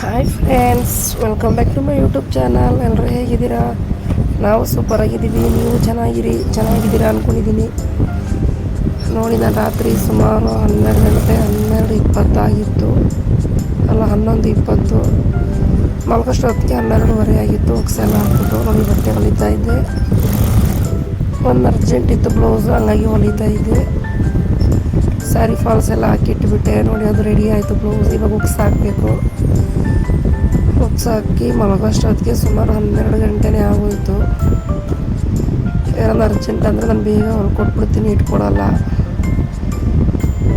Hi friends, welcome back to my YouTube channel. ಎಲ್ಲರೂ ಹೇಗಿದ್ದೀರಾ? ನಾವು ಸೂಪರಾಗಿದ್ದೀವಿ. ನೀವು ಚೆನ್ನಾಗಿದ್ದೀರಾ ಅಂದ್ಕೊಂಡಿದ್ದೀನಿ. ನೋಡಿ, ನಾನು ರಾತ್ರಿ ಸುಮಾರು 12:20 ಆಗಿತ್ತು. ಅಲ್ಲ, 11:20 ಮಲ್ಗೋಷ್ಟೊತ್ತಿಗೆ 12:30 ಆಗಿತ್ತು. ಉಕ್ಸೆಲ್ಲ ಹಾಕ್ಬಿಟ್ಟು ನೋಡಿ ಬಟ್ಟೆ ಹೊಲಿತಾ ಇದ್ದೆ. ಒಂದು ಅರ್ಜೆಂಟ್ ಇತ್ತು ಬ್ಲೌಸು, ಹಂಗಾಗಿ ಹೊಲಿತಾ ಇದ್ದೆ. ಸ್ಯಾರಿ ಫಾಲ್ಸ್ ಎಲ್ಲ ಹಾಕಿಟ್ಬಿಟ್ಟೆ. ನೋಡಿ, ಅದು ರೆಡಿ ಆಯಿತು ಬ್ಲೌಸ್. ಇವಾಗ ಉಕ್ಸ್ ಹಾಕಬೇಕು. ಉಕ್ಸ್ ಹಾಕಿ ಮಲಗೋಷ್ಟೊತ್ತಿಗೆ ಸುಮಾರು 12 ಗಂಟೆನೇ ಆಗೋಯಿತು. ಯಾರನ್ನ ಅರ್ಜೆಂಟ್ ಅಂದರೆ ನಾನು ಬೇಗ ಹೊಲ್ಕೊಟ್ಬಿಡ್ತೀನಿ, ಇಟ್ಕೊಡಲ್ಲ.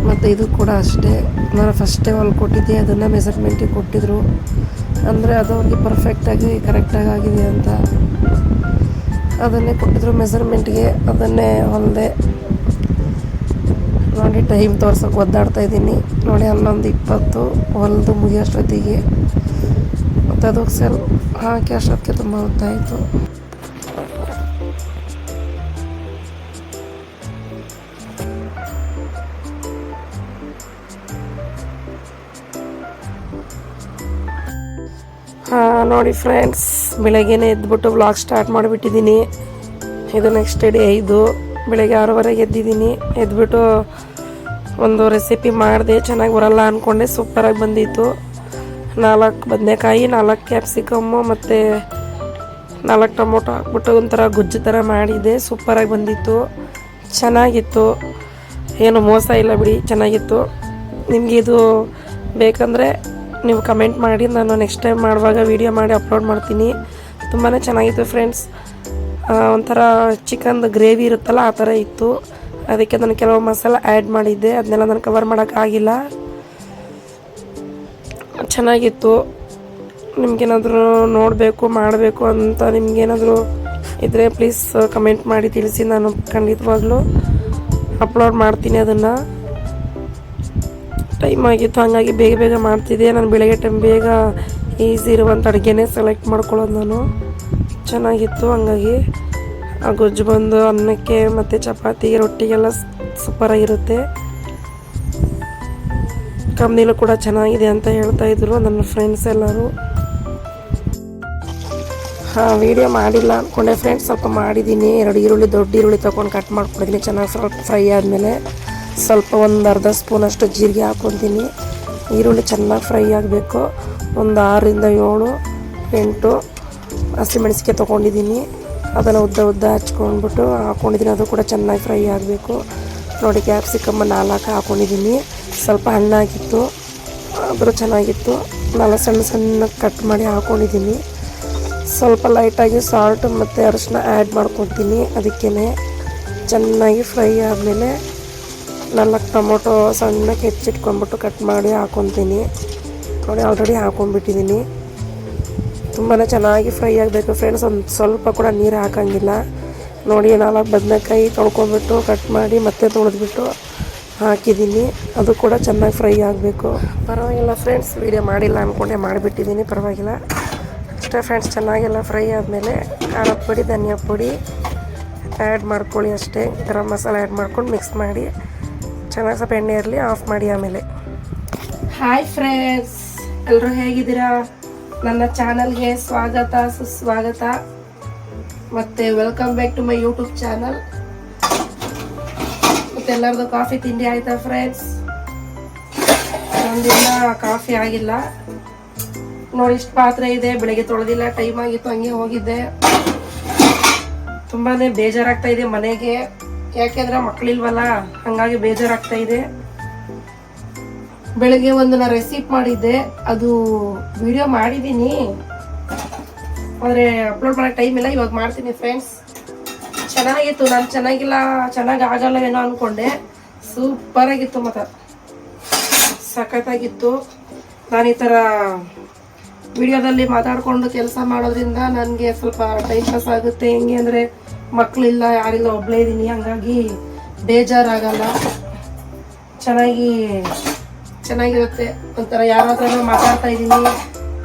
ಮತ್ತು ಇದು ಕೂಡ ಅಷ್ಟೇ, ನಾನು ಫಸ್ಟೇ ಹೊಲ್ಕೊಟ್ಟಿದ್ದೆ. ಅದನ್ನು ಮೆಸರ್ಮೆಂಟಿಗೆ ಕೊಟ್ಟಿದ್ರು, ಅಂದರೆ ಅದು ಅವ್ರಿಗೆ ಪರ್ಫೆಕ್ಟಾಗಿ ಕರೆಕ್ಟಾಗಿ ಆಗಿದೆ ಅಂತ ಅದನ್ನೇ ಕೊಟ್ಟಿದ್ರು ಮೆಸರ್ಮೆಂಟ್ಗೆ. ಅದನ್ನೇ ಹೊಲಿದೆ. ನೋಡಿ, ಟೈಮ್ ತೋರ್ಸೋಕೆ ಒದ್ದಾಡ್ತಾಯಿದ್ದೀನಿ. ನೋಡಿ, 11:20 ಹೊಲಿದು ಮುಗಿಯೋಷ್ಟೊತ್ತಿಗೆ. ಮತ್ತು ಅದು ಸೆಲ್ ಹಾಕಿ ಅಷ್ಟೊತ್ತಿಗೆ ತುಂಬ ಹೊತ್ತಾಯಿತು. ನೋಡಿ ಫ್ರೆಂಡ್ಸ್, ಬೆಳಗ್ಗೆನೇ ಎದ್ಬಿಟ್ಟು ವ್ಲಾಗ್ ಸ್ಟಾರ್ಟ್ ಮಾಡಿಬಿಟ್ಟಿದ್ದೀನಿ. ಇದು ನೆಕ್ಸ್ಟ್ ಡೇ. ಬೆಳಗ್ಗೆ 6:30 ಎದ್ದಿದ್ದೀನಿ. ಎದ್ಬಿಟ್ಟು ಒಂದು ರೆಸಿಪಿ ಮಾಡಿದೆ. ಚೆನ್ನಾಗಿ ಬರಲ್ಲ ಅಂದ್ಕೊಂಡೆ, ಸೂಪರಾಗಿ ಬಂದಿತ್ತು. 4 ಬದನೆಕಾಯಿ, 4 ಕ್ಯಾಪ್ಸಿಕಮ್ಮು ಮತ್ತು 4 ಟೊಮೊಟೊ ಹಾಕ್ಬಿಟ್ಟು ಒಂಥರ ಗೊಜ್ಜು ಥರ ಮಾಡಿದೆ. ಸೂಪರಾಗಿ ಬಂದಿತ್ತು, ಚೆನ್ನಾಗಿತ್ತು. ಏನು ಮೋಸ ಇಲ್ಲ ಬಿಡಿ, ಚೆನ್ನಾಗಿತ್ತು. ನಿಮಗೆ ಇದು ಬೇಕಂದರೆ ನೀವು ಕಮೆಂಟ್ ಮಾಡಿ, ನಾನು ನೆಕ್ಸ್ಟ್ ಟೈಮ್ ಮಾಡುವಾಗ ವೀಡಿಯೋ ಮಾಡಿ ಅಪ್ಲೋಡ್ ಮಾಡ್ತೀನಿ. ತುಂಬಾ ಚೆನ್ನಾಗಿತ್ತು ಫ್ರೆಂಡ್ಸ್. ಒಂಥರ ಚಿಕನ್ದು ಗ್ರೇವಿ ಇರುತ್ತಲ್ಲ, ಆ ಥರ ಇತ್ತು. ಅದಕ್ಕೆ ನಾನು ಕೆಲವು ಮಸಾಲ ಆ್ಯಡ್ ಮಾಡಿದ್ದೆ. ಅದನ್ನೆಲ್ಲ ನಾನು ಕವರ್ ಮಾಡೋಕ್ಕಾಗಿಲ್ಲ. ಚೆನ್ನಾಗಿತ್ತು. ನಿಮಗೇನಾದರೂ ನೋಡಬೇಕು, ಮಾಡಬೇಕು ಅಂತ ನಿಮಗೇನಾದರೂ ಇದ್ದರೆ ಪ್ಲೀಸ್ ಕಮೆಂಟ್ ಮಾಡಿ ತಿಳಿಸಿ. ನಾನು ಖಂಡಿತವಾಗ್ಲೂ ಅಪ್ಲೋಡ್ ಮಾಡ್ತೀನಿ. ಅದನ್ನು ಟೈಮ್ ಆಗಿತ್ತು, ಹಾಗಾಗಿ ಬೇಗ ಬೇಗ ಮಾಡ್ತಿದ್ದೆ. ನಾನು ಬೆಳಗ್ಗೆ ಟೈಮ್ ಬೇಗ ಈಸಿ ಇರುವಂಥ ಅಡುಗೆನೇ ಸೆಲೆಕ್ಟ್ ಮಾಡ್ಕೊಳ್ಳೋದು ನಾನು. ಚೆನ್ನಾಗಿತ್ತು. ಹಂಗಾಗಿ ಆ ಗೊಜ್ಜು ಬಂದು ಅನ್ನಕ್ಕೆ ಮತ್ತು ಚಪಾತಿಗೆ, ರೊಟ್ಟಿಗೆಲ್ಲ ಸೂಪರಾಗಿರುತ್ತೆ. ಕಂಪ್ನಿಲೂ ಕೂಡ ಚೆನ್ನಾಗಿದೆ ಅಂತ ಹೇಳ್ತಾಯಿದ್ರು ನನ್ನ ಫ್ರೆಂಡ್ಸ್ ಎಲ್ಲರೂ. ವೀಡಿಯೋ ಮಾಡಿಲ್ಲ ಅಂದ್ಕೊಂಡೆ ಫ್ರೆಂಡ್ಸ್, ಸ್ವಲ್ಪ ಮಾಡಿದ್ದೀನಿ. 2 ಈರುಳ್ಳಿ, ದೊಡ್ಡ ಈರುಳ್ಳಿ ತೊಗೊಂಡು ಕಟ್ ಮಾಡ್ಕೊಂಡಿದ್ದೀನಿ. ಚೆನ್ನಾಗಿ ಸ್ವಲ್ಪ ಫ್ರೈ ಆದಮೇಲೆ ಸ್ವಲ್ಪ ಒಂದು ಅರ್ಧ ಸ್ಪೂನಷ್ಟು ಜೀರಿಗೆ ಹಾಕ್ಕೊತೀನಿ. ಈರುಳ್ಳಿ ಚೆನ್ನಾಗಿ ಫ್ರೈ ಆಗಬೇಕು. ಒಂದು 6ರಿಂದ 7, 8 ಹಸಿಮೆಣಸಿಗೆ ತೊಗೊಂಡಿದ್ದೀನಿ. ಅದನ್ನು ಉದ್ದ ಹಚ್ಕೊಂಡ್ಬಿಟ್ಟು ಹಾಕ್ಕೊಂಡಿದ್ದೀನಿ. ಅದು ಕೂಡ ಚೆನ್ನಾಗಿ ಫ್ರೈ ಆಗಬೇಕು. ನೋಡಿ, ಕ್ಯಾಪ್ಸಿಕಮ್ಮ 4 ಹಾಕ್ಕೊಂಡಿದ್ದೀನಿ. ಸ್ವಲ್ಪ ಹಣ್ಣಾಗಿತ್ತು, ಆದರೂ ಚೆನ್ನಾಗಿತ್ತು. 4 ಸಣ್ಣ ಕಟ್ ಮಾಡಿ ಹಾಕ್ಕೊಂಡಿದ್ದೀನಿ. ಸ್ವಲ್ಪ ಲೈಟಾಗಿ ಸಾಲ್ಟ್ ಮತ್ತು ಅರಿಶಿನ ಆ್ಯಡ್ ಮಾಡ್ಕೊತೀನಿ. ಅದಕ್ಕೇ ಚೆನ್ನಾಗಿ ಫ್ರೈ ಆದಮೇಲೆ 4 ಟೊಮೊಟೊ ಸಣ್ಣಕ್ಕೆ ಹೆಚ್ಚಿಟ್ಕೊಂಡ್ಬಿಟ್ಟು ಕಟ್ ಮಾಡಿ ಹಾಕ್ಕೊತೀನಿ. ನೋಡಿ, ಆಲ್ರೆಡಿ ಹಾಕ್ಕೊಂಡ್ಬಿಟ್ಟಿದ್ದೀನಿ. ತುಂಬಾ ಚೆನ್ನಾಗಿ ಫ್ರೈ ಆಗಬೇಕು ಫ್ರೆಂಡ್ಸ್. ಒಂದು ಸ್ವಲ್ಪ ಕೂಡ ನೀರು ಹಾಕೋಂಗಿಲ್ಲ. ನೋಡಿ, 4 ಬದನೆಕಾಯಿ ತೊಳ್ಕೊಂಬಿಟ್ಟು ಕಟ್ ಮಾಡಿ ಮತ್ತೆ ತೊಳೆದ್ಬಿಟ್ಟು ಹಾಕಿದ್ದೀನಿ. ಅದು ಕೂಡ ಚೆನ್ನಾಗಿ ಫ್ರೈ ಆಗಬೇಕು. ಪರವಾಗಿಲ್ಲ ಫ್ರೆಂಡ್ಸ್, ವೀಡಿಯೋ ಮಾಡಿಲ್ಲ ಅಂದ್ಕೊಂಡೆ ಮಾಡಿಬಿಟ್ಟಿದ್ದೀನಿ. ಪರವಾಗಿಲ್ಲ ಅಷ್ಟೇ ಫ್ರೆಂಡ್ಸ್. ಚೆನ್ನಾಗೆಲ್ಲ ಫ್ರೈ ಆದಮೇಲೆ ಖಾರದ ಪುಡಿ, ಧನಿಯಾ ಪುಡಿ ಆ್ಯಡ್ ಮಾಡ್ಕೊಳ್ಳಿ ಅಷ್ಟೇ. ಗರಂ ಮಸಾಲೆ ಆ್ಯಡ್ ಮಾಡ್ಕೊಂಡು ಮಿಕ್ಸ್ ಮಾಡಿ ಚೆನ್ನಾಗಿ ಸ್ವಲ್ಪ ಎಣ್ಣೆ ಇರಲಿ, ಆಫ್ ಮಾಡಿ ಆಮೇಲೆ. ಹಾಯ್ ಫ್ರೆಂಡ್ಸ್, ಎಲ್ಲರೂ ಹೇಗಿದ್ದೀರಾ? ನನ್ನ ಚಾನಲ್ಗೆ ಸ್ವಾಗತ, ಸುಸ್ವಾಗತ, ಮತ್ತು welcome back to my YouTube channel. ಮತ್ತು ಎಲ್ಲರದು ಕಾಫಿ ತಿಂಡಿ ಆಯಿತಾ ಫ್ರೆಂಡ್ಸ್? ಒಂದಿನ ಕಾಫಿ ಆಗಿಲ್ಲ. ನೋಡಿ, ಇಷ್ಟು ಪಾತ್ರೆ ಇದೆ. ಬೆಳಗ್ಗೆ ತೊಳೆದಿಲ್ಲ, ಟೈಮ್ ಆಗಿತ್ತು, ಹಂಗೆ ಹೋಗಿದ್ದೆ. ತುಂಬಾ ಬೇಜಾರಾಗ್ತಾ ಇದೆ ಮನೆಗೆ. ಯಾಕೆಂದರೆ ಮಕ್ಕಳಿಲ್ವಲ್ಲ, ಹಾಗಾಗಿ ಬೇಜಾರಾಗ್ತಾ ಇದೆ. ಬೆಳಗ್ಗೆ ಒಂದು ನಾನು ರೆಸಿಪಿ ಮಾಡಿದ್ದೆ, ಅದು ವಿಡಿಯೋ ಮಾಡಿದ್ದೀನಿ, ಆದರೆ ಅಪ್ಲೋಡ್ ಮಾಡೋಕ್ಕೆ ಟೈಮ್ ಇಲ್ಲ. ಇವಾಗ ಮಾಡ್ತೀನಿ ಫ್ರೆಂಡ್ಸ್. ಚೆನ್ನಾಗಿತ್ತು. ನಾನು ಚೆನ್ನಾಗಿ ಆಗಲ್ಲವೇನೋ ಅಂದ್ಕೊಂಡೆ. ಸೂಪರಾಗಿತ್ತು, ಮತ್ತು ಸಖತ್ತಾಗಿತ್ತು. ನಾನು ಈ ಥರ ವಿಡಿಯೋದಲ್ಲಿ ಮಾತಾಡಿಕೊಂಡು ಕೆಲಸ ಮಾಡೋದ್ರಿಂದ ನನಗೆ ಸ್ವಲ್ಪ ಟೈಮ್ ಪಾಸ್ ಆಗುತ್ತೆ. ಹೆಂಗೆ ಅಂದರೆ ಮಕ್ಕಳಿಲ್ಲ, ಯಾರಿಲ್ಲ, ಒಬ್ಬಳೇ ಇದ್ದೀನಿ. ಹಾಗಾಗಿ ಬೇಜಾರಾಗಲ್ಲ. ಚೆನ್ನಾಗಿರುತ್ತೆ. ಒಂಥರ ಯಾರ ಹತ್ರನೂ ಮಾತಾಡ್ತಾ ಇದ್ದೀನಿ,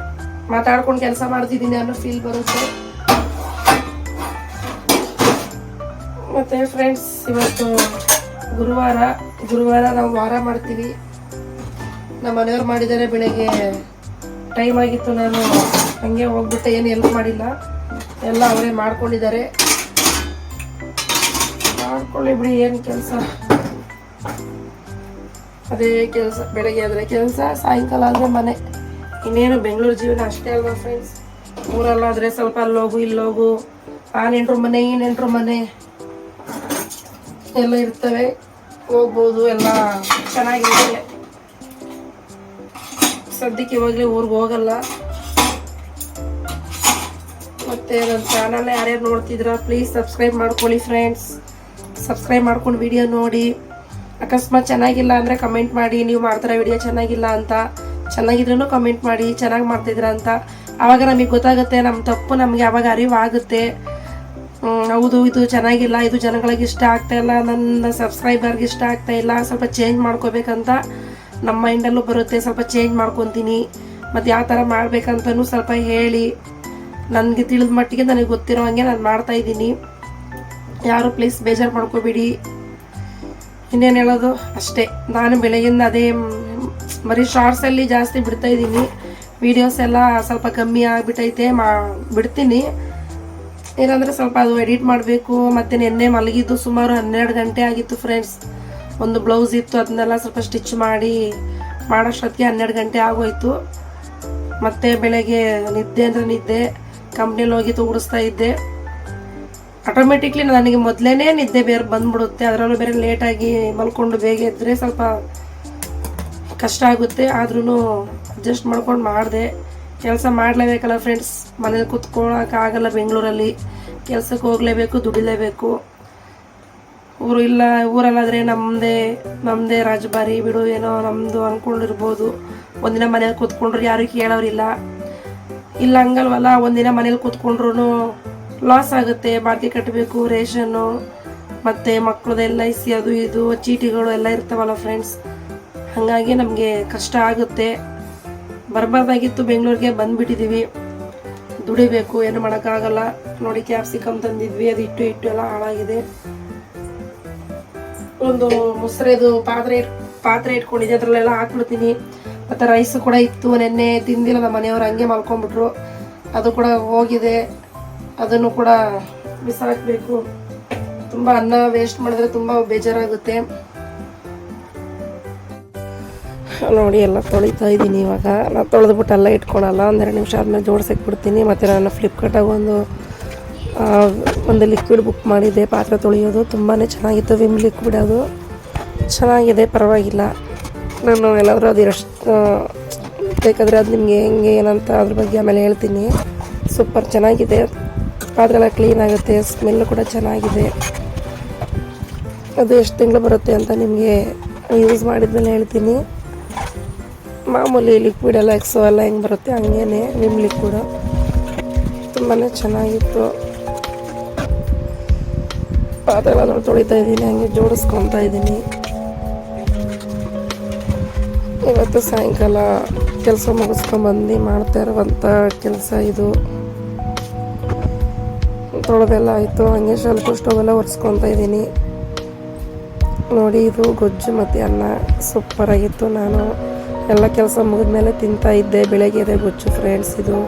ಮಾತಾಡ್ಕೊಂಡು ಕೆಲಸ ಮಾಡ್ತಿದ್ದೀನಿ ಅನ್ನೋ ಫೀಲ್ ಬರುತ್ತೆ. ಮತ್ತು ಫ್ರೆಂಡ್ಸ್, ಇವತ್ತು ಗುರುವಾರ ನಾವು ವಾರ ಮಾಡ್ತೀವಿ. ನಮ್ಮ ಮನೆಯವ್ರು ಮಾಡಿದ್ದಾರೆ. ಬೆಳಗ್ಗೆ ಟೈಮ್ ಆಗಿತ್ತು, ನಾನು ಹಂಗೆ ಹೋಗ್ಬಿಟ್ಟೆ, ಏನು ಹೆಲ್ಪ್ ಮಾಡಿಲ್ಲ, ಎಲ್ಲ ಅವರೇ ಮಾಡ್ಕೊಂಡಿದ್ದಾರೆ. ಮಾಡ್ಕೊಳ್ಳಿ ಬಿಡಿ, ಏನು ಕೆಲಸ, ಅದೇ ಕೆಲಸ. ಬೆಳಗ್ಗೆ ಆದರೆ ಕೆಲಸ, ಸಾಯಂಕಾಲ ಆದರೆ ಮನೆ. ಇನ್ನೇನು ಬೆಂಗಳೂರು ಜೀವನ ಅಷ್ಟೇ ಅಲ್ವಾ ಫ್ರೆಂಡ್ಸ್. ಊರಲ್ಲಾದರೆ ಸ್ವಲ್ಪ ಅಲ್ಲೋಗು ಇಲ್ಲೋಗು, ಆ ನೆಂಟ್ರು ಮನೆ ಈ ನೆಂಟ್ರು ಮನೆ ಎಲ್ಲ ಇರ್ತವೆ, ಹೋಗ್ಬೋದು, ಎಲ್ಲ ಚೆನ್ನಾಗಿದೆ. ಸದ್ಯಕ್ಕೆ ಇವಾಗಲೇ ಊರಿಗೆ ಹೋಗಲ್ಲ. ಮತ್ತು ನನ್ನ ಚಾನಲ್ನ ಯಾರ್ಯಾರು ನೋಡ್ತಿದ್ರ ಪ್ಲೀಸ್ ಸಬ್ಸ್ಕ್ರೈಬ್ ಮಾಡ್ಕೊಳ್ಳಿ ಫ್ರೆಂಡ್ಸ್. ಸಬ್ಸ್ಕ್ರೈಬ್ ಮಾಡ್ಕೊಂಡು ವಿಡಿಯೋ ನೋಡಿ. ಅಕಸ್ಮಾತ್ ಚೆನ್ನಾಗಿಲ್ಲ ಅಂದರೆ ಕಮೆಂಟ್ ಮಾಡಿ, ನೀವು ಮಾಡ್ತಾರ ವಿಡಿಯೋ ಚೆನ್ನಾಗಿಲ್ಲ ಅಂತ. ಚೆನ್ನಾಗಿದ್ರೂ ಕಮೆಂಟ್ ಮಾಡಿ, ಚೆನ್ನಾಗಿ ಮಾಡ್ತಿದ್ರ ಅಂತ. ಆವಾಗ ನಮಗೆ ಗೊತ್ತಾಗುತ್ತೆ, ನಮ್ಮ ತಪ್ಪು ನಮಗೆ ಆವಾಗ ಅರಿವಾಗುತ್ತೆ. ಹೌದು ಇದು ಚೆನ್ನಾಗಿಲ್ಲ, ಇದು ಜನಗಳಿಗೆ ಇಷ್ಟ ಆಗ್ತಾಯಿಲ್ಲ, ನನ್ನ ಸಬ್ಸ್ಕ್ರೈಬರ್ಗೆ ಇಷ್ಟ ಆಗ್ತಾಯಿಲ್ಲ, ಸ್ವಲ್ಪ ಚೇಂಜ್ ಮಾಡ್ಕೋಬೇಕಂತ ನಮ್ಮ ಮೈಂಡಲ್ಲೂ ಬರುತ್ತೆ. ಸ್ವಲ್ಪ ಚೇಂಜ್ ಮಾಡ್ಕೊತೀನಿ. ಮತ್ತು ಯಾವ ಥರ ಮಾಡ್ಬೇಕಂತನೂ ಸ್ವಲ್ಪ ಹೇಳಿ. ನನಗೆ ತಿಳಿದ ಮಟ್ಟಿಗೆ ನನಗೆ ಗೊತ್ತಿರೋ ಹಾಗೆ ನಾನು ಮಾಡ್ತಾಯಿದ್ದೀನಿ. ಯಾರು ಪ್ಲೀಸ್ ಬೇಜಾರು ಮಾಡ್ಕೋಬೇಡಿ. ಇನ್ನೇನು ಹೇಳೋದು ಅಷ್ಟೇ. ನಾನು ಬೆಳಗಿಂದ ಅದೇ ಬರೀ ಶಾರ್ಟ್ಸಲ್ಲಿ ಜಾಸ್ತಿ ಬಿಡ್ತಾಯಿದ್ದೀನಿ. ವೀಡಿಯೋಸ್ ಎಲ್ಲ ಸ್ವಲ್ಪ ಕಮ್ಮಿ ಆಗಿಬಿಟ್ಟೈತೆ, ಬಿಡ್ತೀನಿ. ಏನಂದರೆ ಸ್ವಲ್ಪ ಅದು ಎಡಿಟ್ ಮಾಡಬೇಕು. ಮತ್ತು ನಿನ್ನೆ ಮಲಗಿದ್ದು ಸುಮಾರು 12 ಗಂಟೆ ಆಗಿತ್ತು ಫ್ರೆಂಡ್ಸ್. ಒಂದು ಬ್ಲೌಸ್ ಇತ್ತು, ಅದನ್ನೆಲ್ಲ ಸ್ವಲ್ಪ ಸ್ಟಿಚ್ ಮಾಡೋಷ್ಟೊತ್ತಿಗೆ 12 ಗಂಟೆ ಆಗೋಯ್ತು. ಮತ್ತು ಬೆಳಗ್ಗೆ ನಿದ್ದೆ ಅಂದರೆ ನಿದ್ದೆ, ಕಂಪ್ನಿಯಲ್ಲಿ ಹೋಗಿ ತೋರಿಸ್ತಾ ಇದ್ದೆ. ಆಟೋಮೆಟಿಕ್ಲಿ ನನಗೆ ಮೊದಲೇ ನಿದ್ದೆ ಬೇರೆ ಬಂದ್ಬಿಡುತ್ತೆ. ಅದರಲ್ಲೂ ಬೇರೆ ಲೇಟಾಗಿ ಮಲ್ಕೊಂಡು ಬೇಗ ಎದ್ದರೆ ಸ್ವಲ್ಪ ಕಷ್ಟ ಆಗುತ್ತೆ. ಆದ್ರೂ ಅಡ್ಜಸ್ಟ್ ಮಾಡ್ಕೊಂಡು ಮಾಡಿದೆ. ಕೆಲಸ ಮಾಡಲೇಬೇಕಲ್ಲ ಫ್ರೆಂಡ್ಸ್, ಮನೇಲಿ ಕೂತ್ಕೊಳ್ಳೋಕ್ಕಾಗಲ್ಲ. ಬೆಂಗಳೂರಲ್ಲಿ ಕೆಲಸಕ್ಕೆ ಹೋಗಲೇಬೇಕು, ದುಡಿಲೇಬೇಕು. ಊರಲ್ಲಾದರೆ ನಮ್ಮದೇ ರಾಜಭಾರಿ ಬಿಡು, ಏನೋ ನಮ್ಮದು ಅಂದ್ಕೊಂಡಿರ್ಬೋದು. ಒಂದಿನ ಮನೇಲಿ ಕೂತ್ಕೊಂಡ್ರು ಯಾರು ಕೇಳೋರಿಲ್ಲ. ಇಲ್ಲ ಹಂಗಲ್ವಲ್ಲ, ಒಂದಿನ ಮನೇಲಿ ಕೂತ್ಕೊಂಡ್ರು ಲಾಸ್ ಆಗುತ್ತೆ. ಬಾಕಿ ಕಟ್ಟಬೇಕು, ರೇಷನ್ನು, ಮತ್ತು ಮಕ್ಕಳದ್ದು LIC ಅದು ಇದು ಚೀಟಿಗಳು ಎಲ್ಲ ಇರ್ತಾವಲ್ಲ ಫ್ರೆಂಡ್ಸ್. ಹಾಗಾಗಿ ನಮಗೆ ಕಷ್ಟ ಆಗುತ್ತೆ. ಬರಬಾರ್ದಾಗಿತ್ತು, ಬೆಂಗಳೂರಿಗೆ ಬಂದುಬಿಟ್ಟಿದ್ದೀವಿ. ದುಡಿಬೇಕು, ಏನು ಮಾಡೋಕ್ಕಾಗಲ್ಲ. ನೋಡಿ ಕ್ಯಾಪ್ಸಿಕಮ್ ತಂದಿದ್ವಿ, ಅದು ಇಟ್ಟು ಎಲ್ಲ ಹಾಳಾಗಿದೆ. ಒಂದು ಮುಸ್ರೆದು ಪಾತ್ರೆ ಇಟ್ಕೊಂಡಿದ್ದೆ, ಅದರಲ್ಲೆಲ್ಲ ಹಾಕ್ಬಿಡ್ತೀನಿ. ಮತ್ತು ರೈಸ್ ಕೂಡ ಇತ್ತು, ನೆನ್ನೆ ತಿಂದಿಲ್ಲ ನಮ್ಮ ಮನೆಯವರು, ಹಂಗೆ ಮಲ್ಕೊಂಡ್ಬಿಟ್ರು. ಅದು ಕೂಡ ಹೋಗಿದೆ, ಅದನ್ನು ಕೂಡ ಬಿಸಾಕಬೇಕು. ತುಂಬ ಅನ್ನ ವೇಸ್ಟ್ ಮಾಡಿದ್ರೆ ತುಂಬ ಬೇಜಾರಾಗುತ್ತೆ. ನೋಡಿ ಎಲ್ಲ ತೊಳಿತಾ ಇದ್ದೀನಿ. ಇವಾಗ ನಾನು ತೊಳೆದ್ಬಿಟ್ಟು ಎಲ್ಲ ಇಟ್ಕೊಳಲ್ಲ, 1-2 ನಿಮಿಷ ಆದಮೇಲೆ ಜೋಡ್ಸಕ್ಕೆ ಬಿಡ್ತೀನಿ. ಮತ್ತು ನಾನು ಫ್ಲಿಪ್ಕಾರ್ಟಾಗಿ ಒಂದು ಲಿಕ್ವಿಡ್ ಬುಕ್ ಮಾಡಿದ್ದೆ ಪಾತ್ರೆ ತೊಳೆಯೋದು. ತುಂಬಾ ಚೆನ್ನಾಗಿತ್ತು, ವಿಮ್ ಲಿಕ್ವಿಡ್. ಅದು ಚೆನ್ನಾಗಿದೆ, ಪರವಾಗಿಲ್ಲ. ನಾನು ಎಲ್ಲಾದರೂ ಅದು ಎಷ್ಟು ಬೇಕಾದರೆ ಅದು ನಿಮಗೆ ಹೆಂಗೆ ಏನಂತ ಅದ್ರ ಬಗ್ಗೆ ಆಮೇಲೆ ಹೇಳ್ತೀನಿ. ಸೂಪರ್ ಚೆನ್ನಾಗಿದೆ, ಪಾತ್ರೆ ಎಲ್ಲ ಕ್ಲೀನ್ ಆಗುತ್ತೆ, ಸ್ಮೆಲ್ಲು ಕೂಡ ಚೆನ್ನಾಗಿದೆ. ಅದು ಎಷ್ಟು ತಿಂಗಳು ಬರುತ್ತೆ ಅಂತ ನಿಮಗೆ ಯೂಸ್ ಮಾಡಿದ್ಮೇಲೆ ಹೇಳ್ತೀನಿ. ಮಾಮೂಲಿ ಲಿಕ್ವಿಡ್ ಎಲ್ಲ ಎಕ್ಸೋ ಎಲ್ಲ ಹೆಂಗೆ ಬರುತ್ತೆ ಹಂಗೇ ವಿಮ್ ಲಿಕ್ವಿಡು ತುಂಬಾ ಚೆನ್ನಾಗಿತ್ತು. ಪಾತ್ರೆ ಎಲ್ಲ ತೊಳಿತಾ ಇದ್ದೀನಿ, ಹಂಗೆ ಜೋಡಿಸ್ಕೊತಾ ಇದ್ದೀನಿ. ಇವತ್ತು ಸಾಯಂಕಾಲ ಕೆಲಸ ಮುಗಿಸ್ಕೊಂಬಂದು ಮಾಡ್ತಾ ಇರುವಂಥ ಕೆಲಸ ಇದು. ತೊಳೆದೆಲ್ಲ ಆಯಿತು, ಹಂಗೆ ಸ್ವಲ್ಪ ಸ್ಟೋವೆಲ್ಲ ಒರೆಸ್ಕೊತಾ ಇದ್ದೀನಿ. ನೋಡಿ ಇದು ಗೊಜ್ಜು ಮತ್ತು ಅನ್ನ ಸೂಪರಾಗಿತ್ತು. ನಾನು ಎಲ್ಲ ಕೆಲಸ ಮುಗಿದ್ಮೇಲೆ ತಿಂತಾ ಇದ್ದೆ. ಬೆಳಗ್ಗೆ ಇದೆ ಗೊಜ್ಜು ಫ್ರೆಂಡ್ಸ್ ಇದು.